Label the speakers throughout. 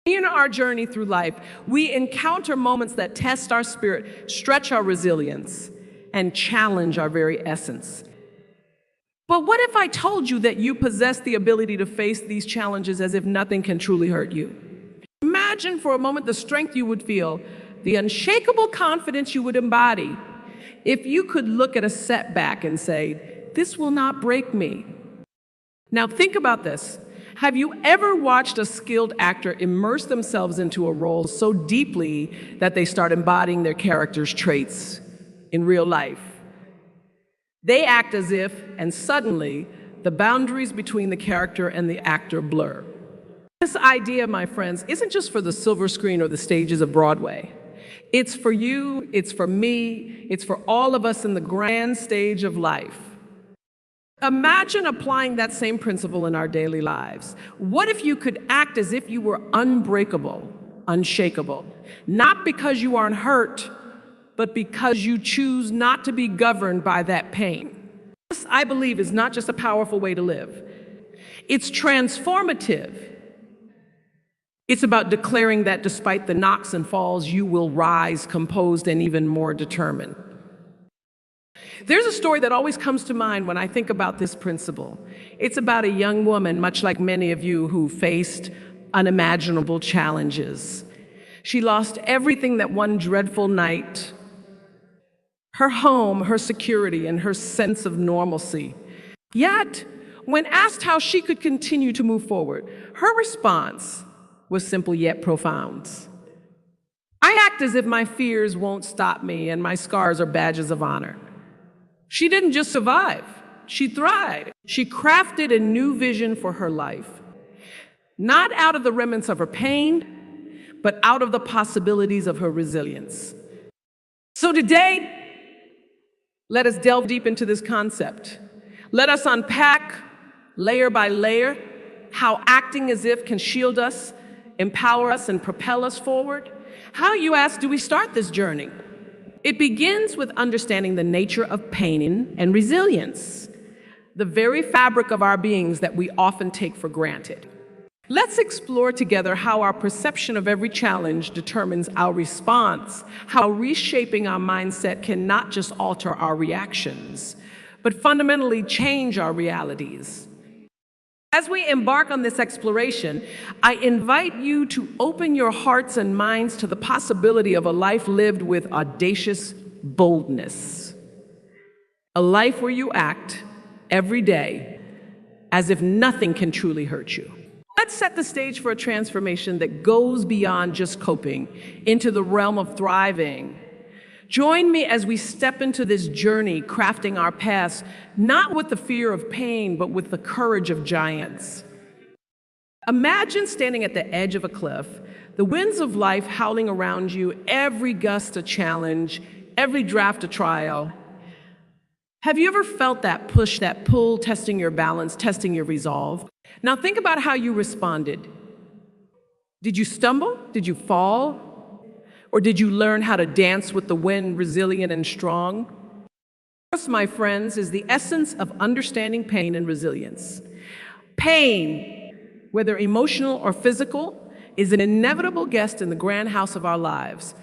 Speaker 1: In our journey through life, we encounter moments that test our spirit, stretch our resilience, and challenge our very essence. But what if I told you that you possess the ability to face these challenges as if nothing can truly hurt you? Imagine for a moment the strength you would feel, the unshakable confidence you would embody, if you could look at a setback and say, "This will not break me." Now think about this. Have you ever watched a skilled actor immerse themselves into a role so deeply that they start embodying their character's traits in real life? They act as if, and suddenly, the boundaries between the character and the actor blur. This idea, my friends, isn't just for the silver screen or the stages of Broadway. It's for you, it's for me, it's for all of us in the grand stage of life. Imagine applying that same principle in our daily lives. What if you could act as if you were unbreakable, unshakable, not because you aren't hurt, but because you choose not to be governed by that pain? This, I believe, is not just a powerful way to live. It's transformative. It's about declaring that despite the knocks and falls, you will rise composed and even more determined. There's a story that always comes to mind when I think about this principle. It's about a young woman, much like many of you, who faced unimaginable challenges. She lost everything that one dreadful night: her home, her security, and her sense of normalcy. Yet, when asked how she could continue to move forward, her response was simple yet profound. "I act as if my fears won't stop me and my scars are badges of honor." She didn't just survive, she thrived. She crafted a new vision for her life, not out of the remnants of her pain, but out of the possibilities of her resilience. So today, let us delve deep into this concept. Let us unpack, layer by layer, how acting as if can shield us, empower us, and propel us forward. How, you ask, do we start this journey? It begins with understanding the nature of pain and resilience, the very fabric of our beings that we often take for granted. Let's explore together how our perception of every challenge determines our response, how reshaping our mindset can not just alter our reactions, but fundamentally change our realities. As we embark on this exploration, I invite you to open your hearts and minds to the possibility of a life lived with audacious boldness. A life where you act every day as if nothing can truly hurt you. Let's set the stage for a transformation that goes beyond just coping into the realm of thriving. Join me as we step into this journey, crafting our paths, not with the fear of pain, but with the courage of giants. Imagine standing at the edge of a cliff, the winds of life howling around you, every gust a challenge, every draft a trial. Have you ever felt that push, that pull, testing your balance, testing your resolve? Now think about how you responded. Did you stumble? Did you fall? Or did you learn how to dance with the wind, resilient and strong? This, my friends, is the essence of understanding pain and resilience. Pain, whether emotional or physical, is an inevitable guest in the grand house of our lives.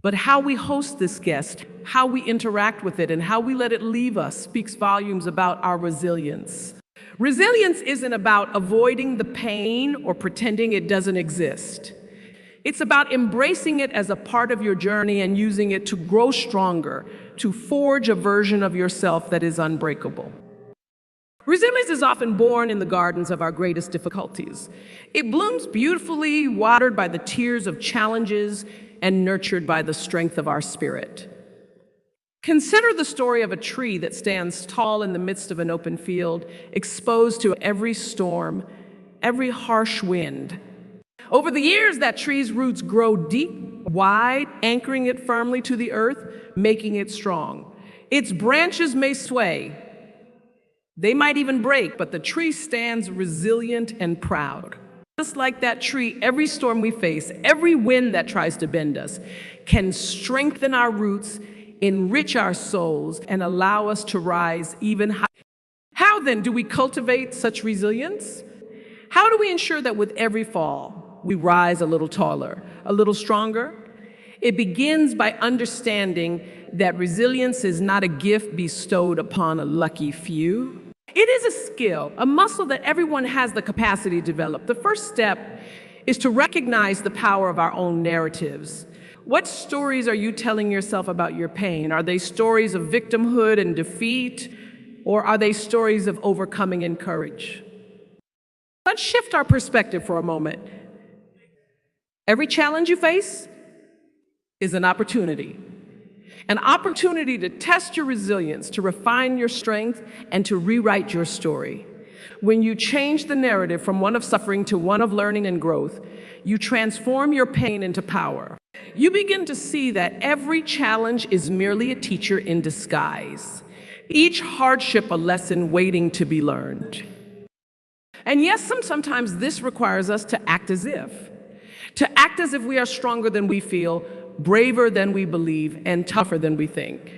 Speaker 1: But how we host this guest, how we interact with it, and how we let it leave us speaks volumes about our resilience. Resilience isn't about avoiding the pain or pretending it doesn't exist. It's about embracing it as a part of your journey and using it to grow stronger, to forge a version of yourself that is unbreakable. Resilience is often born in the gardens of our greatest difficulties. It blooms beautifully, watered by the tears of challenges and nurtured by the strength of our spirit. Consider the story of a tree that stands tall in the midst of an open field, exposed to every storm, every harsh wind. Over the years, that tree's roots grow deep, wide, anchoring it firmly to the earth, making it strong. Its branches may sway, they might even break, but the tree stands resilient and proud. Just like that tree, every storm we face, every wind that tries to bend us, can strengthen our roots, enrich our souls, and allow us to rise even higher. How then do we cultivate such resilience? How do we ensure that with every fall, we rise a little taller, a little stronger. It begins by understanding that resilience is not a gift bestowed upon a lucky few. It is a skill, a muscle that everyone has the capacity to develop. The first step is to recognize the power of our own narratives. What stories are you telling yourself about your pain? Are they stories of victimhood and defeat, or are they stories of overcoming and courage? Let's shift our perspective for a moment. Every challenge you face is an opportunity to test your resilience, to refine your strength, and to rewrite your story. When you change the narrative from one of suffering to one of learning and growth, you transform your pain into power. You begin to see that every challenge is merely a teacher in disguise, each hardship a lesson waiting to be learned. And yes, sometimes this requires us to act as if we are stronger than we feel, braver than we believe, and tougher than we think.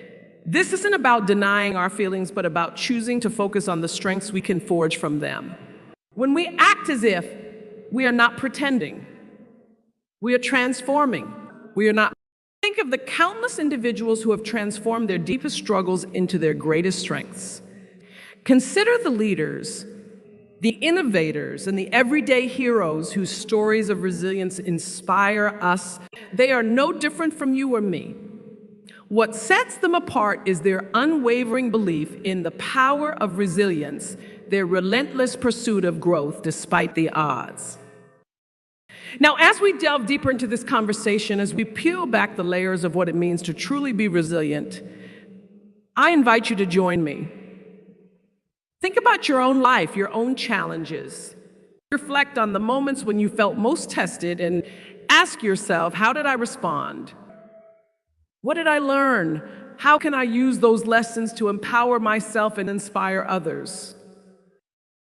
Speaker 1: This isn't about denying our feelings, but about choosing to focus on the strengths we can forge from them. When we act as if, we are not pretending. We are transforming. We are not. Think of the countless individuals who have transformed their deepest struggles into their greatest strengths. Consider the leaders, the innovators, and the everyday heroes whose stories of resilience inspire us. They are no different from you or me. What sets them apart is their unwavering belief in the power of resilience, their relentless pursuit of growth despite the odds. Now, as we delve deeper into this conversation, as we peel back the layers of what it means to truly be resilient, I invite you to join me. Think about your own life, your own challenges. Reflect on the moments when you felt most tested and ask yourself, how did I respond? What did I learn? How can I use those lessons to empower myself and inspire others?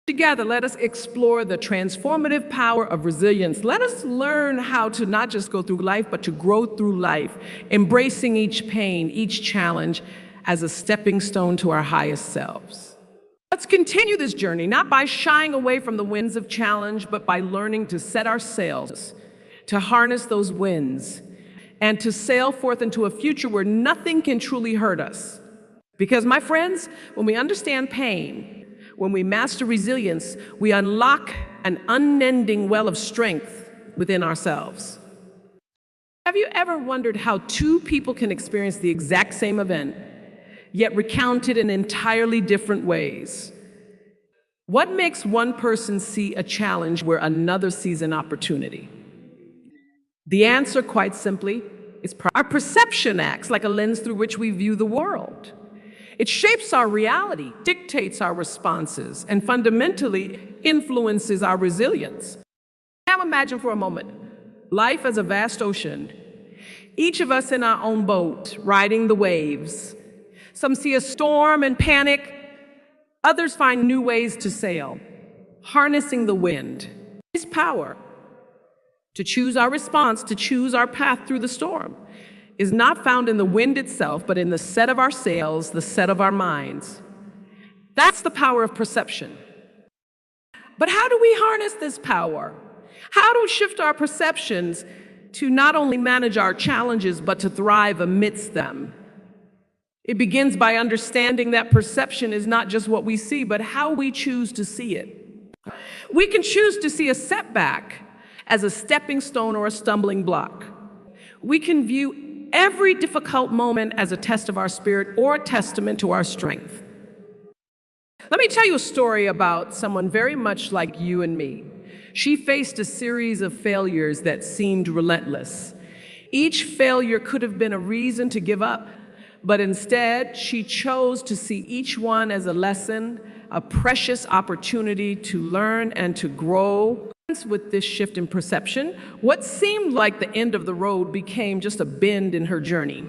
Speaker 1: Together, let us explore the transformative power of resilience. Let us learn how to not just go through life, but to grow through life, embracing each pain, each challenge as a stepping stone to our highest selves. Let's continue this journey, not by shying away from the winds of challenge, but by learning to set our sails, to harness those winds, and to sail forth into a future where nothing can truly hurt us. Because, my friends, when we understand pain, when we master resilience, we unlock an unending well of strength within ourselves. Have you ever wondered how two people can experience the exact same event, yet recount it in entirely different ways? What makes one person see a challenge where another sees an opportunity? The answer, quite simply, is our perception acts like a lens through which we view the world. It shapes our reality, dictates our responses, and fundamentally influences our resilience. Now imagine for a moment, life as a vast ocean, each of us in our own boat, riding the waves. Some see a storm and panic, others find new ways to sail, harnessing the wind. His power to choose our response, to choose our path through the storm, is not found in the wind itself, but in the set of our sails, the set of our minds. That's the power of perception. But how do we harness this power? How do we shift our perceptions to not only manage our challenges, but to thrive amidst them? It begins by understanding that perception is not just what we see, but how we choose to see it. We can choose to see a setback as a stepping stone or a stumbling block. We can view every difficult moment as a test of our spirit or a testament to our strength. Let me tell you a story about someone very much like you and me. She faced a series of failures that seemed relentless. Each failure could have been a reason to give up, but instead she chose to see each one as a lesson, a precious opportunity to learn and to grow. With this shift in perception, what seemed like the end of the road became just a bend in her journey.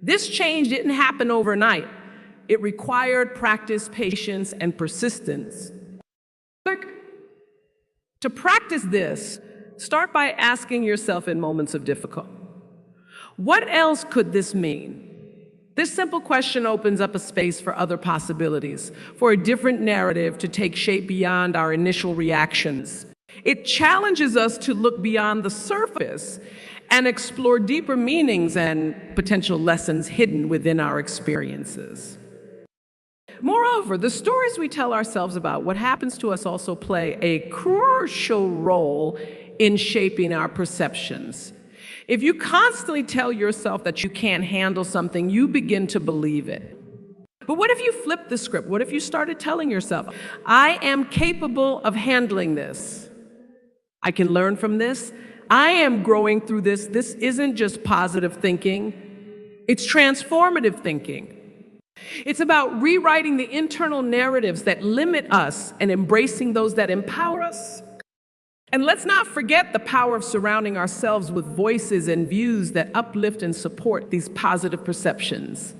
Speaker 1: This change didn't happen overnight. It required practice, patience, and persistence. To practice this, start by asking yourself in moments of difficulty, what else could this mean? This simple question opens up a space for other possibilities, for a different narrative to take shape beyond our initial reactions. It challenges us to look beyond the surface and explore deeper meanings and potential lessons hidden within our experiences. Moreover, the stories we tell ourselves about what happens to us also play a crucial role in shaping our perceptions. If you constantly tell yourself that you can't handle something, you begin to believe it. But what if you flip the script? What if you started telling yourself, I am capable of handling this. I can learn from this. I am growing through this. This isn't just positive thinking. It's transformative thinking. It's about rewriting the internal narratives that limit us and embracing those that empower us. And let's not forget the power of surrounding ourselves with voices and views that uplift and support these positive perceptions.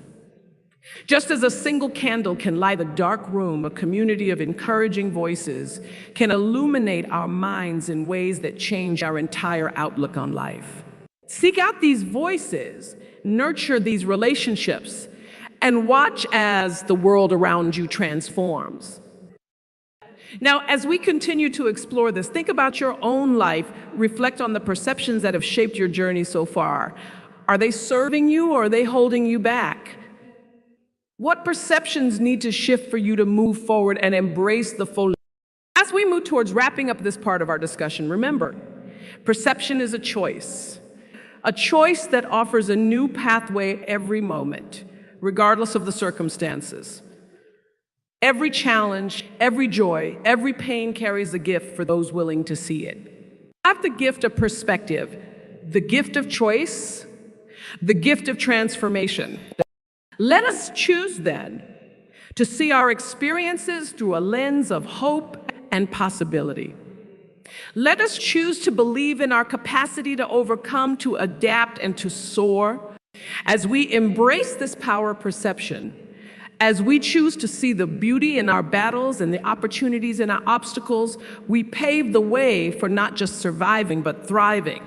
Speaker 1: Just as a single candle can light a dark room, a community of encouraging voices can illuminate our minds in ways that change our entire outlook on life. Seek out these voices, nurture these relationships, and watch as the world around you transforms. Now, as we continue to explore this, think about your own life, reflect on the perceptions that have shaped your journey so far. Are they serving you or are they holding you back? What perceptions need to shift for you to move forward and embrace the full? As we move towards wrapping up this part of our discussion, remember, perception is a choice that offers a new pathway every moment, regardless of the circumstances. Every challenge, every joy, every pain carries a gift for those willing to see it. Have the gift of perspective, the gift of choice, the gift of transformation. Let us choose then to see our experiences through a lens of hope and possibility. Let us choose to believe in our capacity to overcome, to adapt, and to soar. As we embrace this power of perception, as we choose to see the beauty in our battles and the opportunities in our obstacles, we pave the way for not just surviving, but thriving.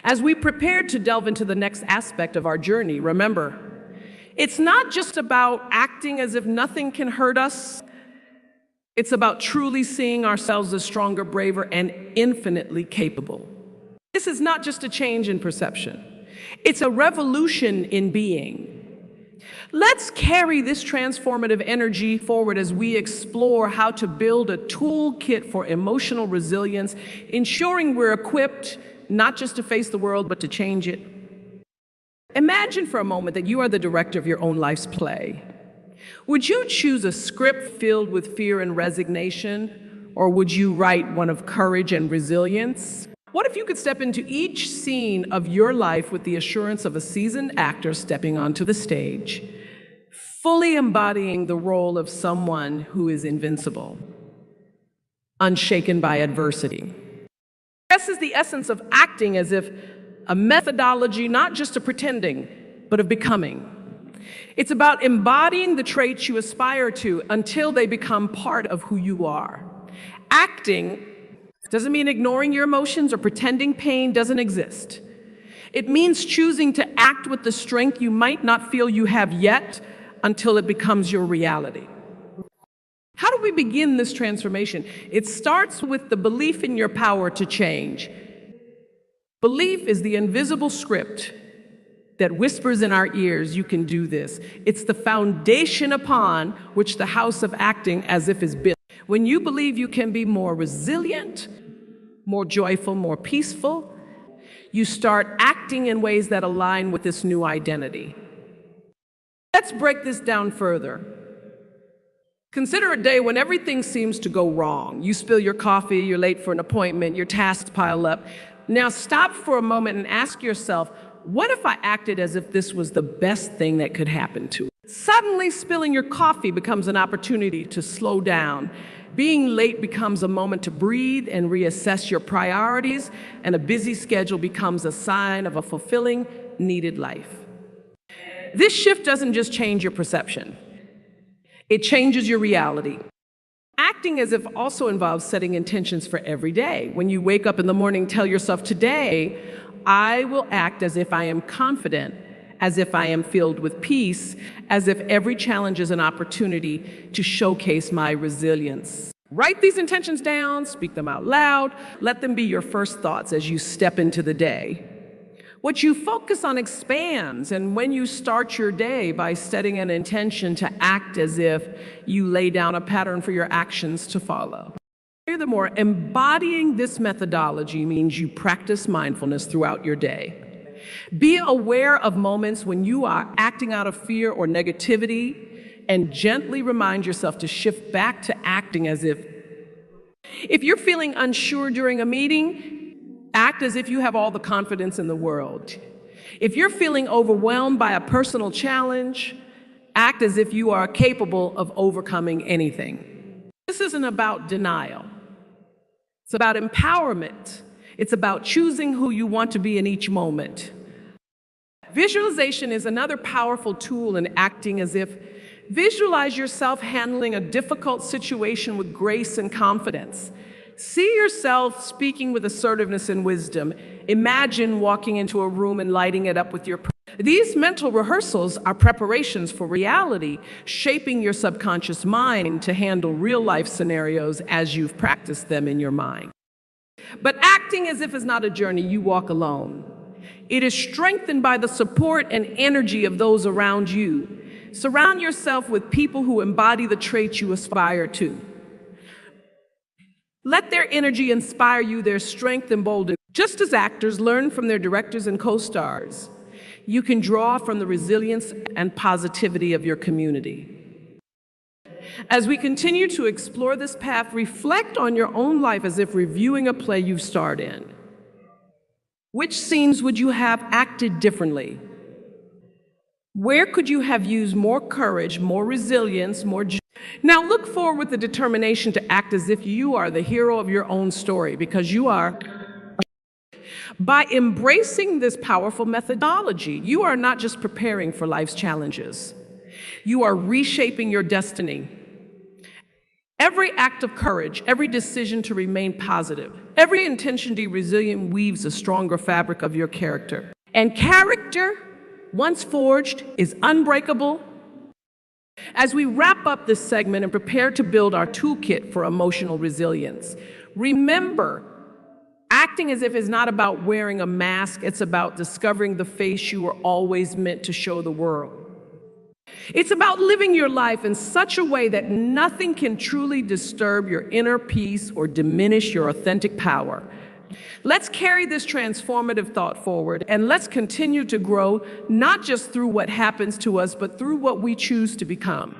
Speaker 1: As we prepare to delve into the next aspect of our journey, remember, it's not just about acting as if nothing can hurt us. It's about truly seeing ourselves as stronger, braver, and infinitely capable. This is not just a change in perception. It's a revolution in being. Let's carry this transformative energy forward as we explore how to build a toolkit for emotional resilience, ensuring we're equipped not just to face the world, but to change it. Imagine for a moment that you are the director of your own life's play. Would you choose a script filled with fear and resignation, or would you write one of courage and resilience? What if you could step into each scene of your life with the assurance of a seasoned actor stepping onto the stage, fully embodying the role of someone who is invincible, unshaken by adversity? This is the essence of acting as if a methodology, not just of pretending, but of becoming. It's about embodying the traits you aspire to until they become part of who you are. Acting doesn't mean ignoring your emotions or pretending pain doesn't exist. It means choosing to act with the strength you might not feel you have yet until it becomes your reality. How do we begin this transformation? It starts with the belief in your power to change. Belief is the invisible script that whispers in our ears, you can do this. It's the foundation upon which the house of acting as if is built. When you believe you can be more resilient, more joyful, more peaceful, you start acting in ways that align with this new identity. Let's break this down further. Consider a day when everything seems to go wrong. You spill your coffee, you're late for an appointment, your tasks pile up. Now stop for a moment and ask yourself, what if I acted as if this was the best thing that could happen to me? Suddenly, spilling your coffee becomes an opportunity to slow down. Being late becomes a moment to breathe and reassess your priorities, and a busy schedule becomes a sign of a fulfilling, needed life. This shift doesn't just change your perception. It changes your reality. Acting as if also involves setting intentions for every day. When you wake up in the morning, tell yourself, today, I will act as if I am confident, as if I am filled with peace, as if every challenge is an opportunity to showcase my resilience. Write these intentions down, speak them out loud, let them be your first thoughts as you step into the day. What you focus on expands, and when you start your day by setting an intention to act as if you lay down a pattern for your actions to follow. Furthermore, embodying this methodology means you practice mindfulness throughout your day. Be aware of moments when you are acting out of fear or negativity, and gently remind yourself to shift back to acting as if you're feeling unsure during a meeting, act as if you have all the confidence in the world. If you're feeling overwhelmed by a personal challenge, act as if you are capable of overcoming anything. This isn't about denial. It's about empowerment. It's about choosing who you want to be in each moment. Visualization is another powerful tool in acting as if. Visualize yourself handling a difficult situation with grace and confidence. See yourself speaking with assertiveness and wisdom. Imagine walking into a room and lighting it up with your. These mental rehearsals are preparations for reality, shaping your subconscious mind to handle real-life scenarios as you've practiced them in your mind. But acting as if is not a journey you walk alone. It is strengthened by the support and energy of those around you. Surround yourself with people who embody the traits you aspire to. Let their energy inspire you, their strength embolden. Just as actors learn from their directors and co-stars, you can draw from the resilience and positivity of your community. As we continue to explore this path, reflect on your own life as if reviewing a play you've starred in. Which scenes would you have acted differently? Where could you have used more courage, more resilience, more joy? Now look forward with the determination to act as if you are the hero of your own story, because you are. By embracing this powerful methodology, you are not just preparing for life's challenges. You are reshaping your destiny. Every act of courage, every decision to remain positive, every intention to be resilient weaves a stronger fabric of your character. And character, once forged, is unbreakable. As we wrap up this segment and prepare to build our toolkit for emotional resilience, remember, acting as if is not about wearing a mask, it's about discovering the face you were always meant to show the world. It's about living your life in such a way that nothing can truly disturb your inner peace or diminish your authentic power. Let's carry this transformative thought forward, and let's continue to grow, not just through what happens to us, but through what we choose to become.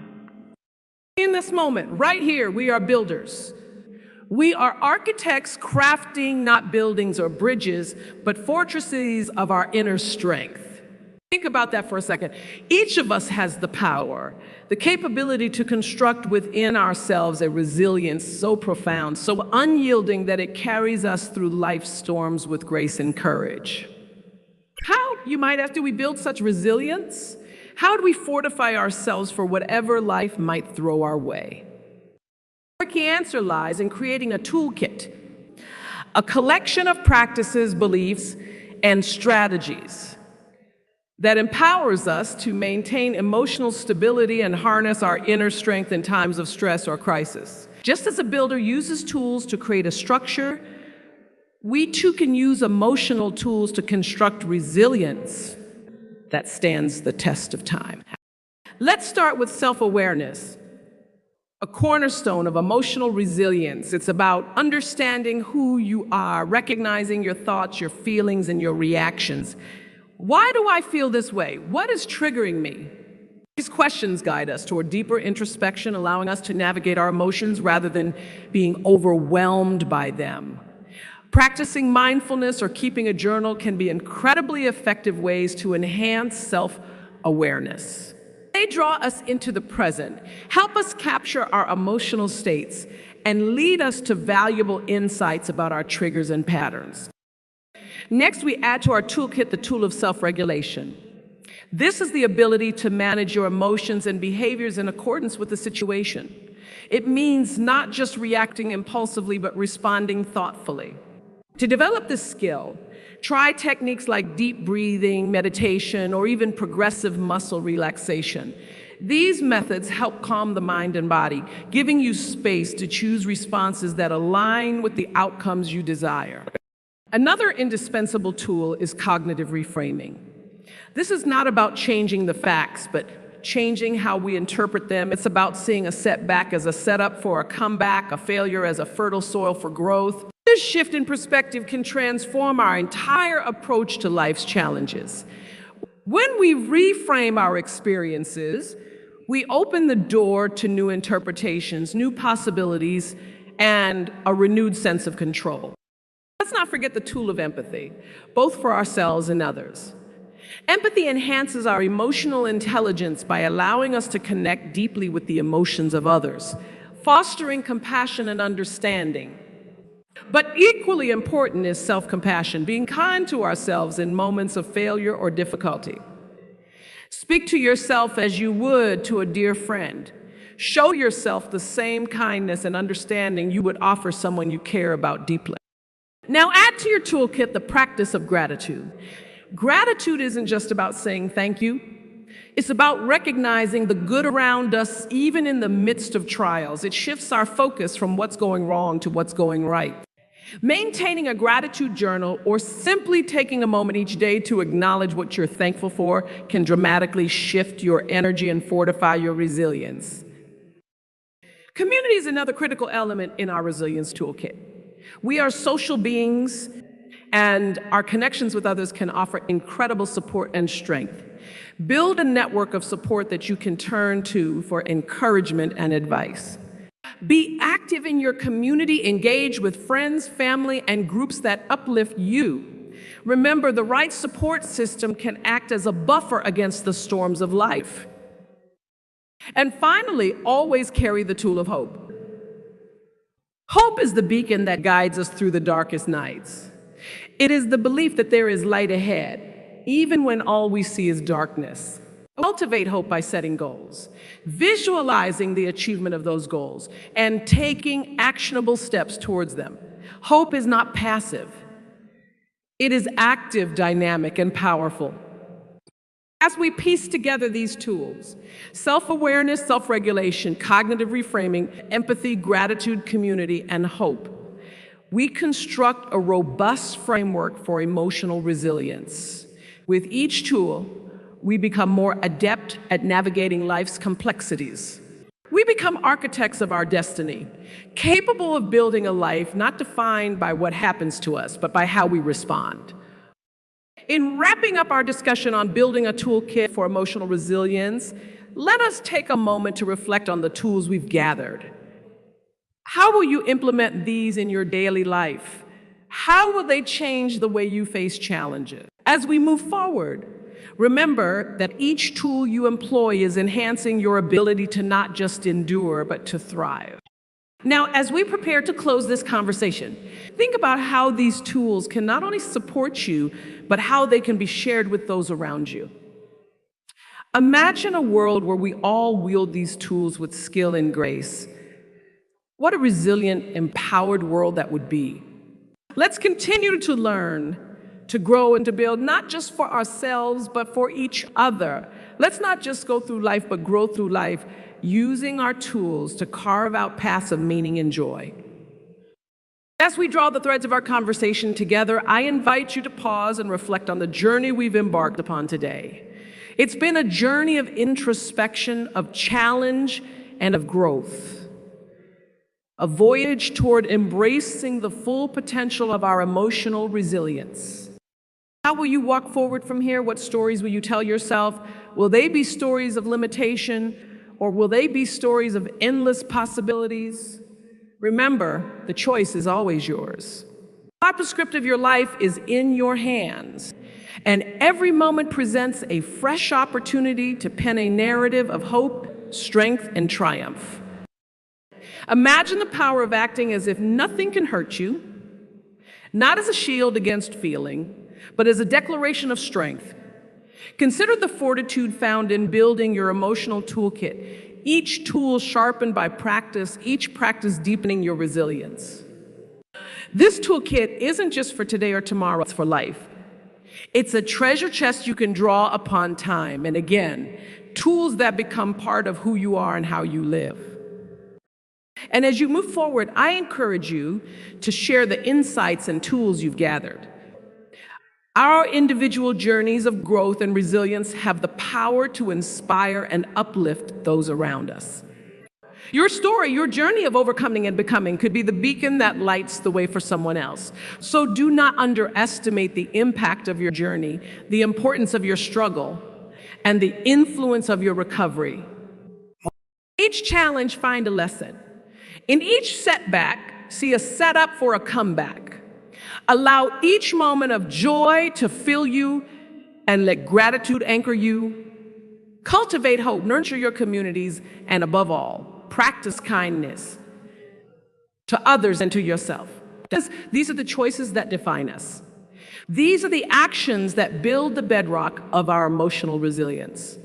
Speaker 1: In this moment, right here, we are builders. We are architects crafting not buildings or bridges, but fortresses of our inner strength. Think about that for a second. Each of us has the power, the capability to construct within ourselves a resilience so profound, so unyielding that it carries us through life's storms with grace and courage. How, you might ask, do we build such resilience? How do we fortify ourselves for whatever life might throw our way? The key answer lies in creating a toolkit, a collection of practices, beliefs, and strategies that empowers us to maintain emotional stability and harness our inner strength in times of stress or crisis. Just as a builder uses tools to create a structure, we too can use emotional tools to construct resilience that stands the test of time. Let's start with self-awareness, a cornerstone of emotional resilience. It's about understanding who you are, recognizing your thoughts, your feelings, and your reactions. Why do I feel this way? What is triggering me? These questions guide us toward deeper introspection, allowing us to navigate our emotions rather than being overwhelmed by them. Practicing mindfulness or keeping a journal can be incredibly effective ways to enhance self-awareness. They draw us into the present, help us capture our emotional states, and lead us to valuable insights about our triggers and patterns. Next, we add to our toolkit the tool of self-regulation. This is the ability to manage your emotions and behaviors in accordance with the situation. It means not just reacting impulsively, but responding thoughtfully. To develop this skill, try techniques like deep breathing, meditation, or even progressive muscle relaxation. These methods help calm the mind and body, giving you space to choose responses that align with the outcomes you desire. Another indispensable tool is cognitive reframing. This is not about changing the facts, but changing how we interpret them. It's about seeing a setback as a setup for a comeback, a failure as a fertile soil for growth. This shift in perspective can transform our entire approach to life's challenges. When we reframe our experiences, we open the door to new interpretations, new possibilities, and a renewed sense of control. Let's not forget the tool of empathy, both for ourselves and others. Empathy enhances our emotional intelligence by allowing us to connect deeply with the emotions of others, fostering compassion and understanding. But equally important is self-compassion, being kind to ourselves in moments of failure or difficulty. Speak to yourself as you would to a dear friend. Show yourself the same kindness and understanding you would offer someone you care about deeply. Now add to your toolkit the practice of gratitude. Gratitude isn't just about saying thank you. It's about recognizing the good around us even in the midst of trials. It shifts our focus from what's going wrong to what's going right. Maintaining a gratitude journal or simply taking a moment each day to acknowledge what you're thankful for can dramatically shift your energy and fortify your resilience. Community is another critical element in our resilience toolkit. We are social beings, and our connections with others can offer incredible support and strength. Build a network of support that you can turn to for encouragement and advice. Be active in your community, engage with friends, family, and groups that uplift you. Remember, the right support system can act as a buffer against the storms of life. And finally, always carry the tool of hope. Hope is the beacon that guides us through the darkest nights. It is the belief that there is light ahead, even when all we see is darkness. Cultivate hope by setting goals, visualizing the achievement of those goals, and taking actionable steps towards them. Hope is not passive. It is active, dynamic, and powerful. As we piece together these tools, self-awareness, self-regulation, cognitive reframing, empathy, gratitude, community, and hope, we construct a robust framework for emotional resilience. With each tool, we become more adept at navigating life's complexities. We become architects of our destiny, capable of building a life not defined by what happens to us, but by how we respond. In wrapping up our discussion on building a toolkit for emotional resilience, let us take a moment to reflect on the tools we've gathered. How will you implement these in your daily life? How will they change the way you face challenges? As we move forward, remember that each tool you employ is enhancing your ability to not just endure, but to thrive. Now, as we prepare to close this conversation, think about how these tools can not only support you, but how they can be shared with those around you. Imagine a world where we all wield these tools with skill and grace. What a resilient, empowered world that would be. Let's continue to learn, to grow, and to build, not just for ourselves, but for each other. Let's not just go through life, but grow through life, using our tools to carve out paths of meaning and joy. As we draw the threads of our conversation together, I invite you to pause and reflect on the journey we've embarked upon today. It's been a journey of introspection, of challenge, and of growth. A voyage toward embracing the full potential of our emotional resilience. How will you walk forward from here? What stories will you tell yourself? Will they be stories of limitation, or will they be stories of endless possibilities? Remember, the choice is always yours. The opposite script of your life is in your hands, and every moment presents a fresh opportunity to pen a narrative of hope, strength, and triumph. Imagine the power of acting as if nothing can hurt you, not as a shield against feeling, but as a declaration of strength. Consider the fortitude found in building your emotional toolkit, each tool sharpened by practice, each practice deepening your resilience. This toolkit isn't just for today or tomorrow, it's for life. It's a treasure chest you can draw upon time and again tools that become part of who you are and how you live. And as you move forward, I encourage you to share the insights and tools you've gathered. Our individual journeys of growth and resilience have the power to inspire and uplift those around us. Your story, your journey of overcoming and becoming could be the beacon that lights the way for someone else. So do not underestimate the impact of your journey, the importance of your struggle, and the influence of your recovery. Each challenge, find a lesson. In each setback, see a setup for a comeback. Allow each moment of joy to fill you and let gratitude anchor you. Cultivate hope, nurture your communities, and above all, practice kindness to others and to yourself. These are the choices that define us. These are the actions that build the bedrock of our emotional resilience.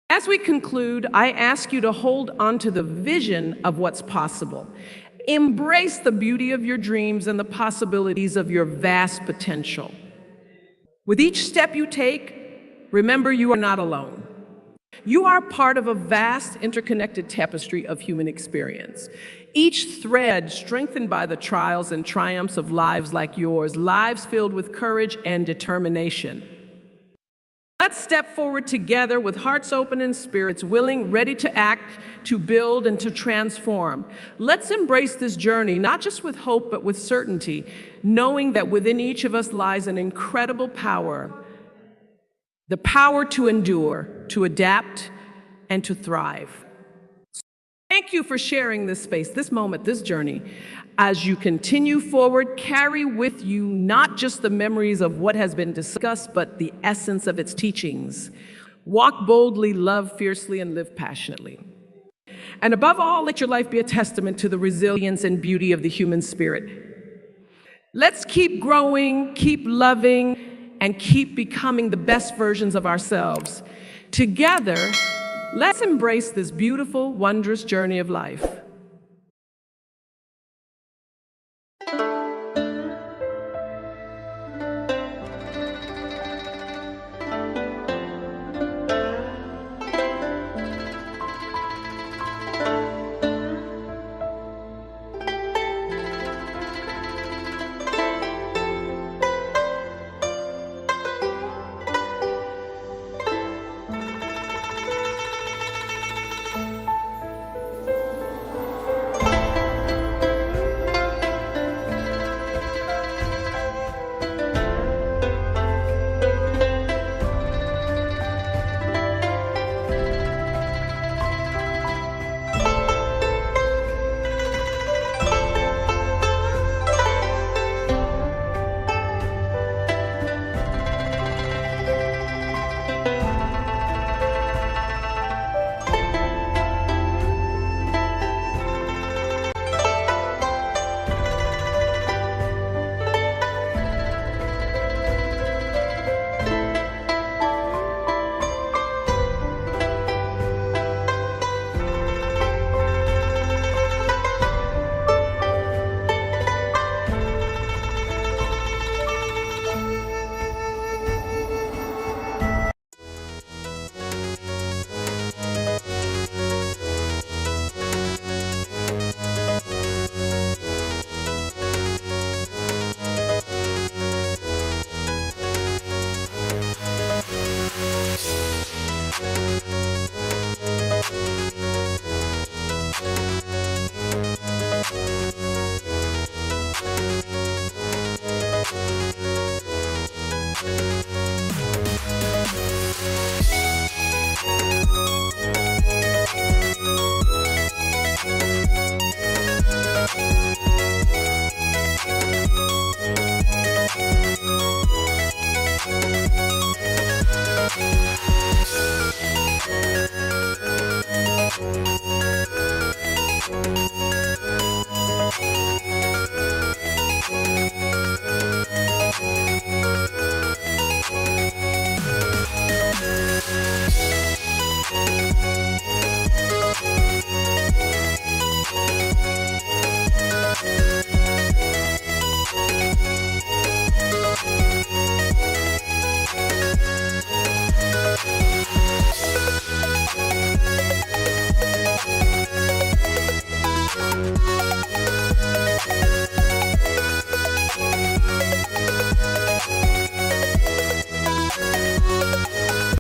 Speaker 1: As we conclude, I ask you to hold on to the vision of what's possible. Embrace the beauty of your dreams and the possibilities of your vast potential. With each step you take, remember you are not alone. You are part of a vast interconnected tapestry of human experience. Each thread strengthened by the trials and triumphs of lives like yours, lives filled with courage and determination. Let's step forward together with hearts open and spirits willing, ready to act, to build, and to transform. Let's embrace this journey, not just with hope, but with certainty, knowing that within each of us lies an incredible power, the power to endure, to adapt, and to thrive. Thank you for sharing this space, this moment, this journey. As you continue forward, carry with you not just the memories of what has been discussed, but the essence of its teachings. Walk boldly, love fiercely, and live passionately. And above all, let your life be a testament to the resilience and beauty of the human spirit. Let's keep growing, keep loving, and keep becoming the best versions of ourselves. Together, let's embrace this beautiful, wondrous journey of life.